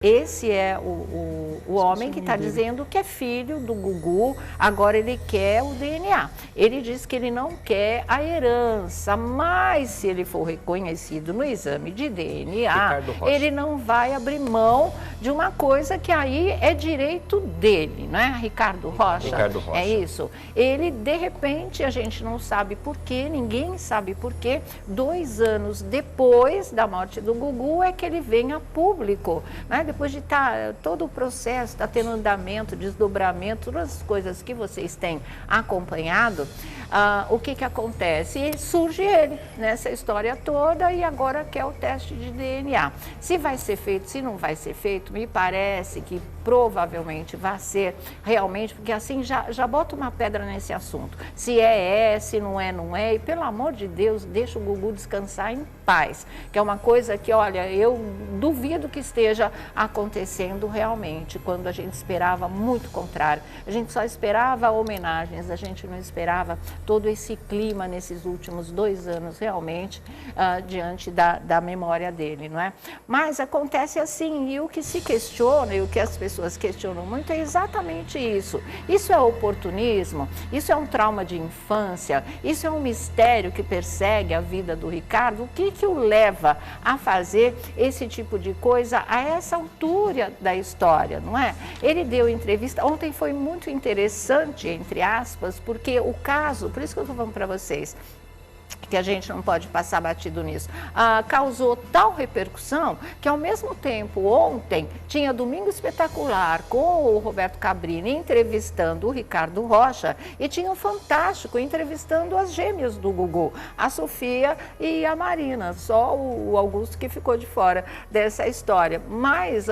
Esse é o homem que está dizendo que é filho do Gugu, agora ele quer o DNA. Ele diz que ele não quer a herança, mas se ele for reconhecido no exame de DNA, ele não vai abrir mão de uma coisa que aí é direito dele, não é? Ricardo Rocha? Ricardo Rocha. É isso. Ele, de repente, a gente não sabe por quê, ninguém sabe por quê, 2 anos depois da morte do Gugu é que ele vem a público, né? Depois de estar todo o processo, está tendo andamento, desdobramento, todas as coisas que vocês têm acompanhado, o que acontece? E surge ele nessa história toda e agora quer o teste de DNA. Se vai ser feito, se não vai ser feito, me parece que provavelmente vai ser realmente, porque assim já bota uma pedra nesse assunto. Se é, se não é, não é. E pelo amor de Deus, deixa o Gugu descansar em paz, que é uma coisa que, olha, eu duvido que esteja acontecendo realmente, quando a gente esperava muito contrário. A gente só esperava homenagens, a gente não esperava todo esse clima nesses últimos 2 anos realmente diante da memória dele, não é? Mas acontece assim, e o que se questiona e o que as pessoas questionam muito é exatamente isso. Isso é oportunismo? Isso é um trauma de infância? Isso é um mistério que persegue a vida do Ricardo? O que o leva a fazer esse tipo de coisa a essa altura da história, não é? Ele deu entrevista, ontem foi muito interessante, entre aspas, porque o caso, por isso que eu estou falando para vocês, que a gente não pode passar batido nisso, causou tal repercussão que ao mesmo tempo ontem tinha Domingo Espetacular com o Roberto Cabrini entrevistando o Ricardo Rocha e tinha o Fantástico entrevistando as gêmeas do Gugu, a Sofia e a Marina, só o Augusto que ficou de fora dessa história, mas,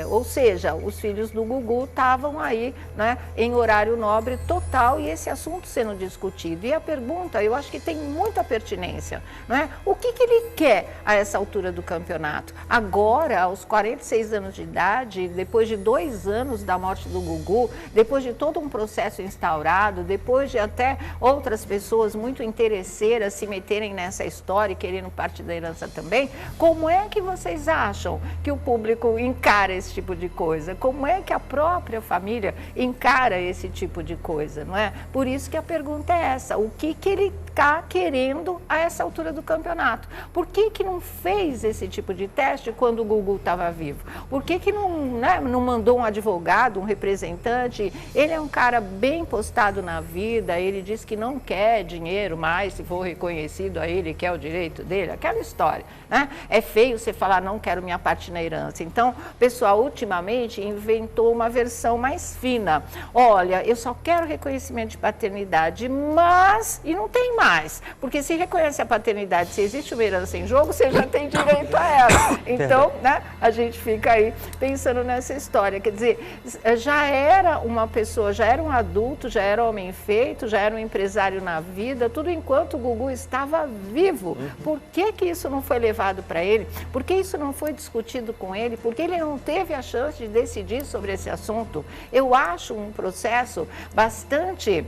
ou seja, os filhos do Gugu estavam aí, né, em horário nobre total e esse assunto sendo discutido. E a pergunta, eu acho que tem muita pertinência, não é? O que ele quer a essa altura do campeonato? Agora, aos 46 anos de idade, depois de 2 anos da morte do Gugu, depois de todo um processo instaurado, depois de até outras pessoas muito interesseiras se meterem nessa história e querendo parte da herança também, como é que vocês acham que o público encara esse tipo de coisa? Como é que a própria família encara esse tipo de coisa, não é? Por isso que a pergunta é essa, o que ele está querendo a essa altura do campeonato? Por que não fez esse tipo de teste quando o Gugu estava vivo? Por que não, né, não mandou um advogado, um representante? Ele é um cara bem postado na vida, ele diz que não quer dinheiro mais, se for reconhecido a ele, que é o direito dele, aquela história, né? É feio você falar, não quero minha parte na herança. Então, o pessoal ultimamente inventou uma versão mais fina. Olha, eu só quero reconhecimento de paternidade, mas, e não tem mais, porque se reconhece a paternidade, se existe uma herança em jogo, você já tem direito a ela. Então, né, a gente fica aí pensando nessa história. Quer dizer, já era uma pessoa, já era um adulto, já era homem feito, já era um empresário na vida, tudo enquanto o Gugu estava vivo. Por que isso não foi levado para ele? Por que isso não foi discutido com ele? Por que ele não teve a chance de decidir sobre esse assunto? Eu acho um processo bastante...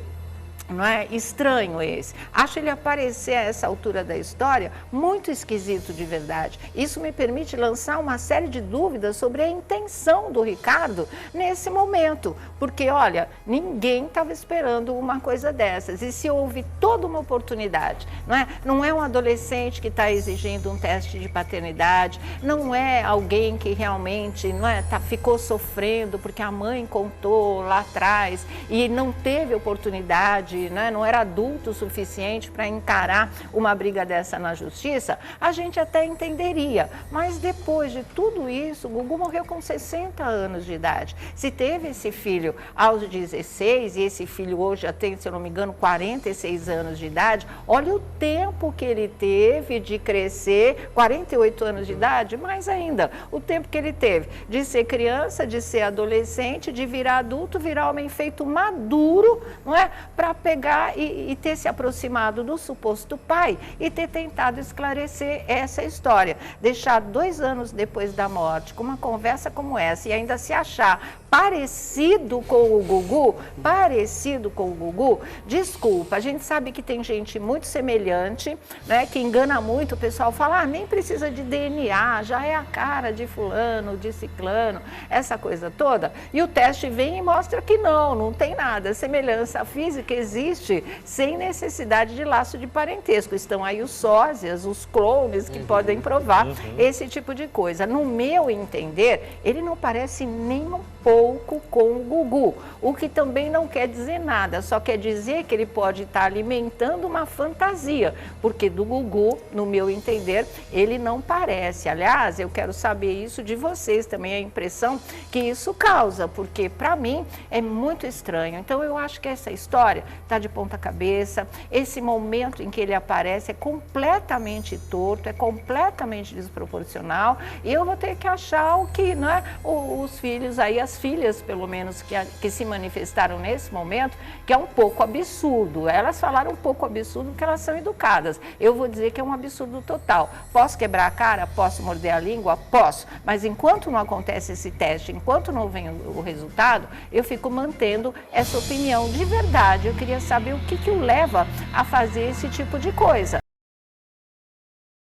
não é estranho esse. Acho ele aparecer a essa altura da história muito esquisito de verdade. Isso me permite lançar uma série de dúvidas sobre a intenção do Ricardo nesse momento. Porque, olha, ninguém estava esperando uma coisa dessas. E se houve toda uma oportunidade, não é um adolescente que está exigindo um teste de paternidade, não é alguém que realmente ficou sofrendo porque a mãe contou lá atrás e não teve oportunidade, não era adulto o suficiente para encarar uma briga dessa na justiça, a gente até entenderia. Mas depois de tudo isso, o Gugu morreu com 60 anos de idade. Se teve esse filho aos 16 e esse filho hoje já tem, se eu não me engano, 46 anos de idade, olha o tempo que ele teve de crescer, 48 anos de idade, mais ainda, o tempo que ele teve de ser criança, de ser adolescente, de virar adulto, virar homem feito maduro, não é? Para pegar e ter se aproximado do suposto pai e ter tentado esclarecer essa história. Deixar 2 anos depois da morte, com uma conversa como essa, e ainda se achar parecido com o Gugu, desculpa, a gente sabe que tem gente muito semelhante, né, que engana muito, o pessoal fala, nem precisa de DNA, já é a cara de fulano, de ciclano, essa coisa toda, e o teste vem e mostra que não tem nada, a semelhança física existe sem necessidade de laço de parentesco, estão aí os sósias, os clones que podem provar esse tipo de coisa. No meu entender, ele não parece nem um pouco com o Gugu, o que também não quer dizer nada, só quer dizer que ele pode estar alimentando uma fantasia, porque do Gugu, no meu entender, ele não parece. Aliás, eu quero saber isso de vocês também, a impressão que isso causa, porque para mim é muito estranho. Então eu acho que essa história está de ponta cabeça, esse momento em que ele aparece é completamente torto, é completamente desproporcional, e eu vou ter que achar o que, né, os filhos aí, as filhas pelo menos que se manifestaram nesse momento, que é um pouco absurdo. Elas falaram um pouco absurdo porque elas são educadas. Eu vou dizer que é um absurdo total. Posso quebrar a cara? Posso morder a língua? Posso. Mas enquanto não acontece esse teste, enquanto não vem o resultado, eu fico mantendo essa opinião. De verdade, eu queria saber o que o leva a fazer esse tipo de coisa.